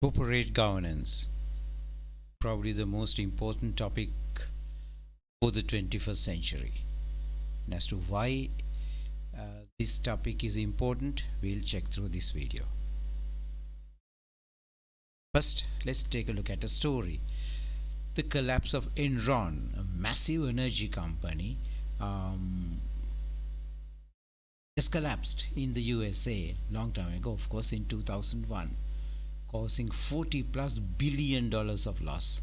Corporate governance, probably the most important topic for the 21st century. And as to why this topic is important, we'll check through this video. First, let's take a look at a story. The collapse of Enron, a massive energy company, just collapsed in the USA long time ago, of course, in 2001, causing 40 plus billion dollars of loss.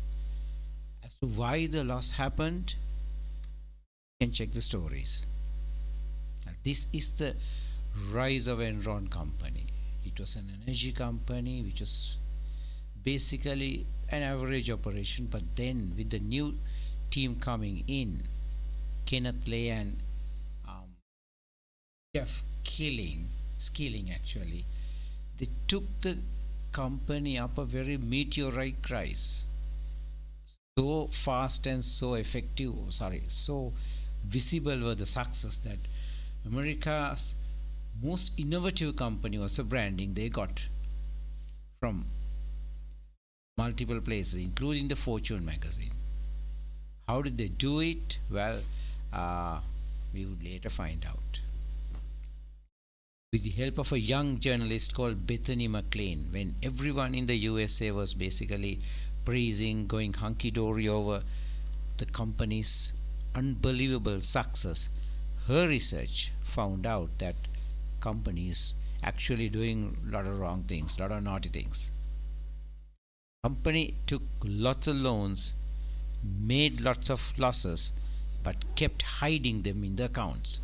As to why the loss happened, you can check the stories. Now, this is the rise of Enron company. It was an energy company which was basically an average operation, but then with the new team coming in, Kenneth Lay and Jeff Skilling actually, they took the company up a very meteoric rise, so fast and so effective, so visible were the success that America's most innovative company was the branding they got from multiple places, including the Fortune magazine. How did they do it? Well, we would later find out. With the help of a young journalist called Bethany McLean, when everyone in the USA was basically praising, going hunky dory over the company's unbelievable success, her research found out that companies actually doing a lot of wrong things, a lot of naughty things. Company took lots of loans, made lots of losses, but kept hiding them in the accounts.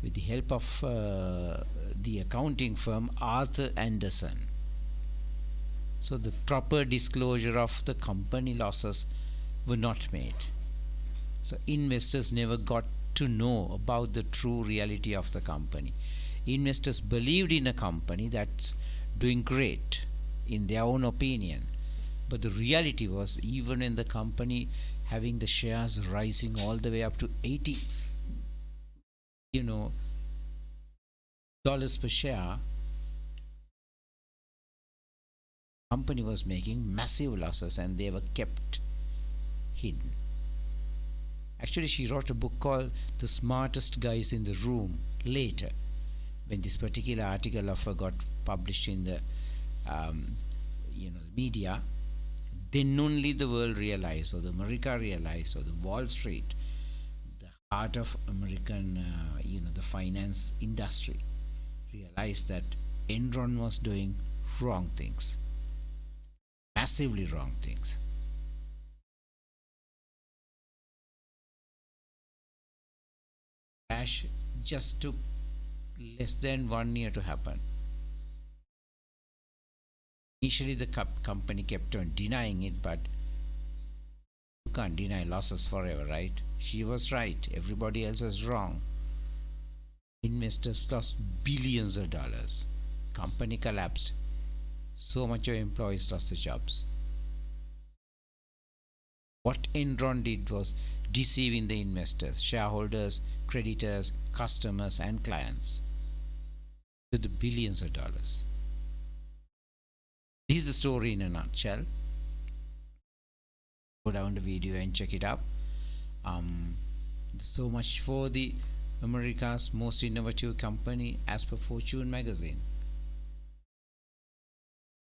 With the help of the accounting firm Arthur Anderson. So the proper disclosure of the company losses were not made. So investors never got to know about the true reality of the company. Investors believed in a company that's doing great in their own opinion. But the reality was, even in the company having the shares rising all the way up to 80 dollars per share, company was making massive losses and they were kept hidden. Actually, she wrote a book called The Smartest Guys in the Room later, when this particular article of her got published in the media. Then only the world realized, or the America realized, or the Wall Street, the heart of American, the finance industry, realized that Enron was doing wrong things, massively wrong things. Crash just took less than 1 year to happen. Initially, the company kept on denying it, but you can't deny losses forever, right? She was right. Everybody else was wrong. Investors lost billions of dollars. Company collapsed. So much of employees lost their jobs. What Enron did was deceiving the investors, shareholders, creditors, customers, and clients with the billions of dollars. This is the story in a nutshell. Go down the video and check it out. So much for the America's most innovative company as per Fortune magazine.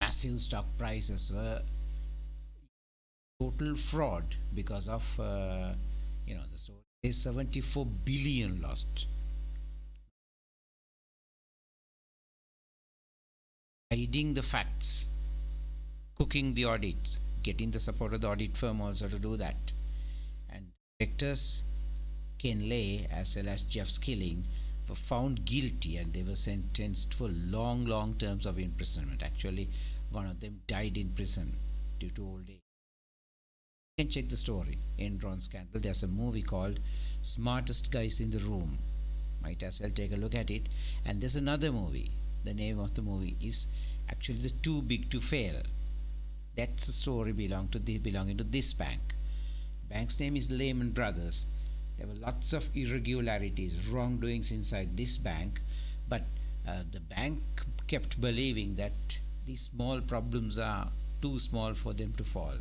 Massive stock prices were total fraud because of the story is 74 billion lost. Hiding the facts, cooking the audits, getting the support of the audit firm also to do that. And directors Ken Lay as well as Jeff Skilling were found guilty and they were sentenced for long terms of imprisonment. Actually, one of them died in prison due to old age. You can check the story, Enron scandal. There's a movie called Smartest Guys in the Room. Might as well take a look at it. And there's another movie. The name of the movie is actually The Too Big to Fail. That's the story belonging to this bank. Bank's name is Lehman Brothers. There were lots of irregularities, wrongdoings inside this bank, but the bank kept believing that these small problems are too small for them to fall.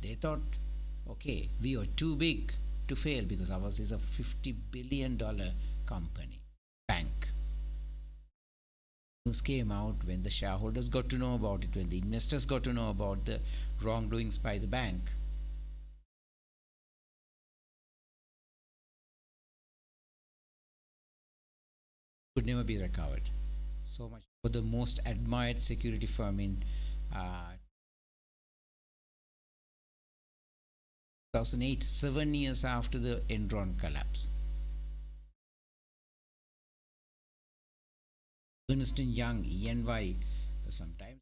They thought, okay, we are too big to fail because ours is a $50 billion company. Bank. News came out when the shareholders got to know about it, when the investors got to know about the wrongdoings by the bank. Could never be recovered. So much for the most admired security firm in 2008, 7 years after the Enron collapse. Ernst Young, ENY, sometimes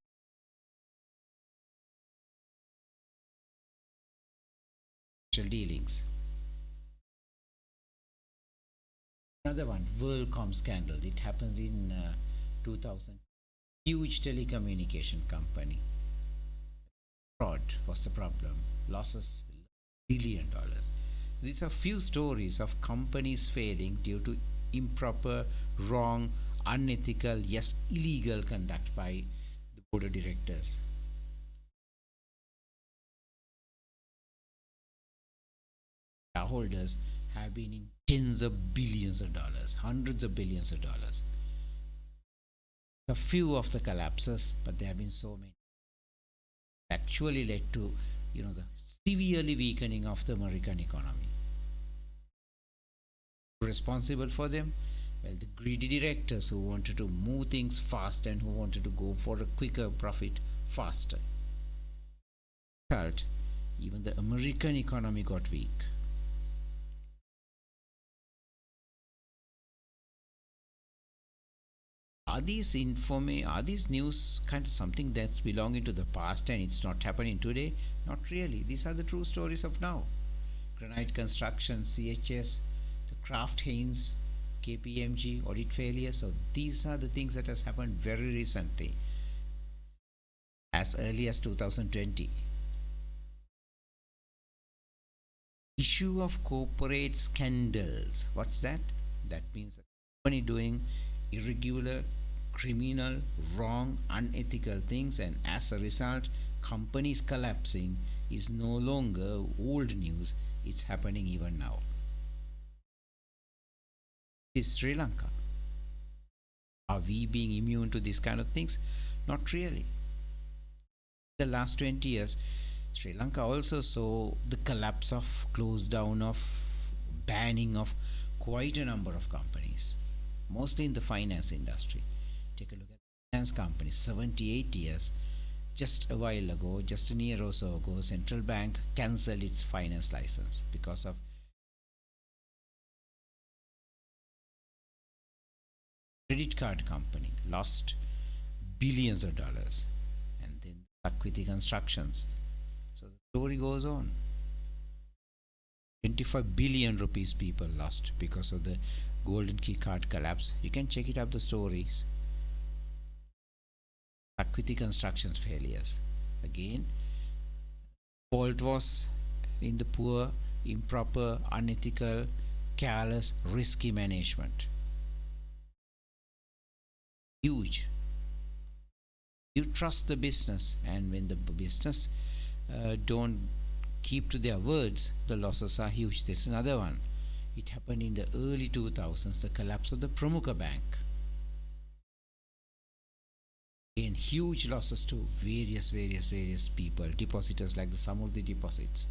dealings. Another one, WorldCom scandal. It happens in 2000. Huge telecommunication company. Fraud was the problem. Losses $1 billion. So these are few stories of companies failing due to improper, wrong, unethical, yes, illegal conduct by the board of directors. Shareholders have been in tens of billions of dollars, hundreds of billions of dollars. A few of the collapses, but there have been so many. Actually led to, the severely weakening of the American economy. Responsible for them? Well, the greedy directors who wanted to move things fast and who wanted to go for a quicker profit faster. Third, even the American economy got weak. Are these news kind of something that's belonging to the past and it's not happening today? Not really. These are the true stories of now. Granite Construction, CHS, the Kraft Heinz, KPMG, audit failure. So these are the things that has happened very recently, as early as 2020. Issue of corporate scandals. What's that? That means a company doing irregular, criminal, wrong, unethical things, and as a result, companies collapsing is no longer old news. It's happening even now. Is Sri Lanka? Are we being immune to these kind of things? Not really. The last 20 years, Sri Lanka also saw the collapse of, close down of, banning of quite a number of companies, mostly in the finance industry. Take a look at finance companies, 78 years. Just a while ago, just a year or so ago, central bank cancelled its finance license because of credit card company lost billions of dollars, and then Sakwiti Constructions. So the story goes on. 25 billion rupees people lost because of the golden key card collapse. You can check it up the stories. Sakwiti Constructions failures. Again, fault was in the poor, improper, unethical, careless, risky management. Huge. You trust the business, and when the business don't keep to their words, the losses are huge. There's another one. It happened in the early 2000s, the collapse of the Promukha Bank. Again, huge losses to various people, depositors like the Samurdhi deposits.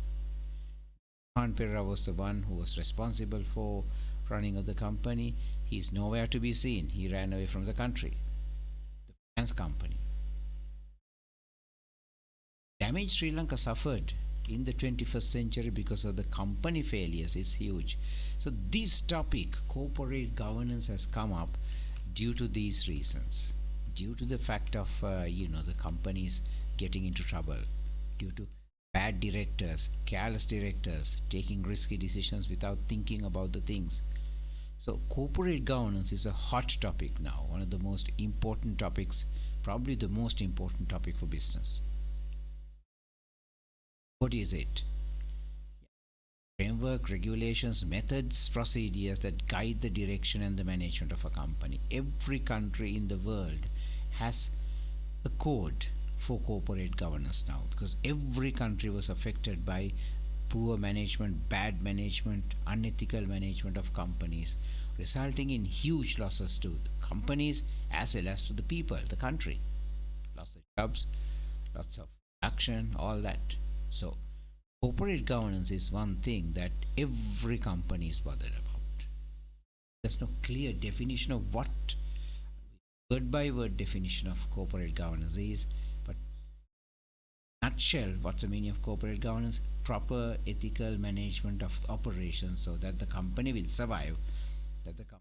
Khan Perra was the one who was responsible for running of the company. He's nowhere to be seen. He ran away from the country. The finance company. Damage Sri Lanka suffered in the 21st century because of the company failures is huge. So this topic, corporate governance, has come up due to these reasons, due to the fact of the companies getting into trouble, due to bad directors, careless directors taking risky decisions without thinking about the things. So corporate governance is a hot topic now, one of the most important topics, probably the most important topic for business. What is it? Framework, regulations, methods, procedures that guide the direction and the management of a company. Every country in the world has a code for corporate governance now, because every country was affected by poor management, bad management, unethical management of companies, resulting in huge losses to the companies as well as to the people, the country. Lots of jobs, lots of action, all that. So, corporate governance is one thing that every company is bothered about. There's no clear definition of what word by word definition of corporate governance is, but nutshell, what's the meaning of corporate governance? Proper ethical management of operations so that the company will survive, that the company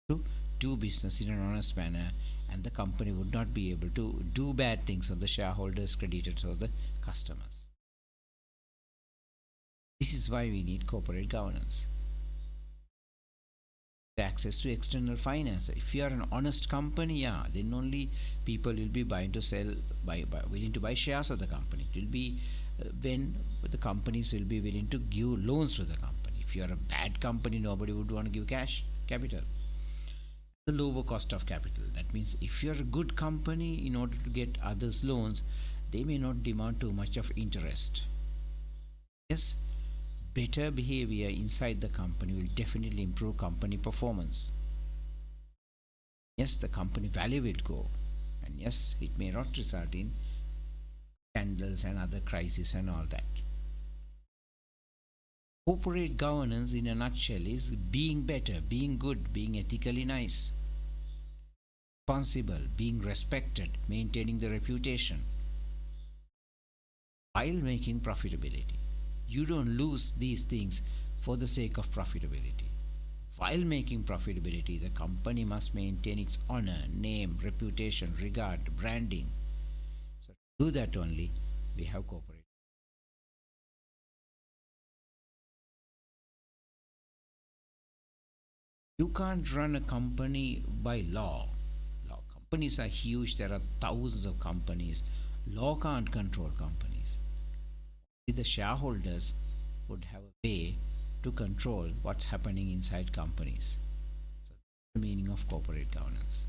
to do business in an honest manner, and the company would not be able to do bad things on the shareholders, creditors, or the customers. This is why we need corporate governance. Access to external finance. If you are an honest company, yeah, then only people will be buying to sell, willing to buy shares of the company. It will be when the companies will be willing to give loans to the company. If you are a bad company, nobody would want to give cash capital. The lower cost of capital. That means if you are a good company, in order to get others loans, they may not demand too much of interest. Yes, better behavior inside the company will definitely improve company performance. Yes, the company value will go, and yes, it may not result in scandals and other crises and all that. Corporate governance, in a nutshell, is being better, being good, being ethically nice, responsible, being respected, maintaining the reputation, while making profitability. You don't lose these things for the sake of profitability. While making profitability, the company must maintain its honor, name, reputation, regard, branding. So, to do that only, we have corporate. You can't run a company by law. Companies are huge, there are thousands of companies. Law can't control companies. The shareholders would have a way to control what's happening inside companies. So, that's the meaning of corporate governance.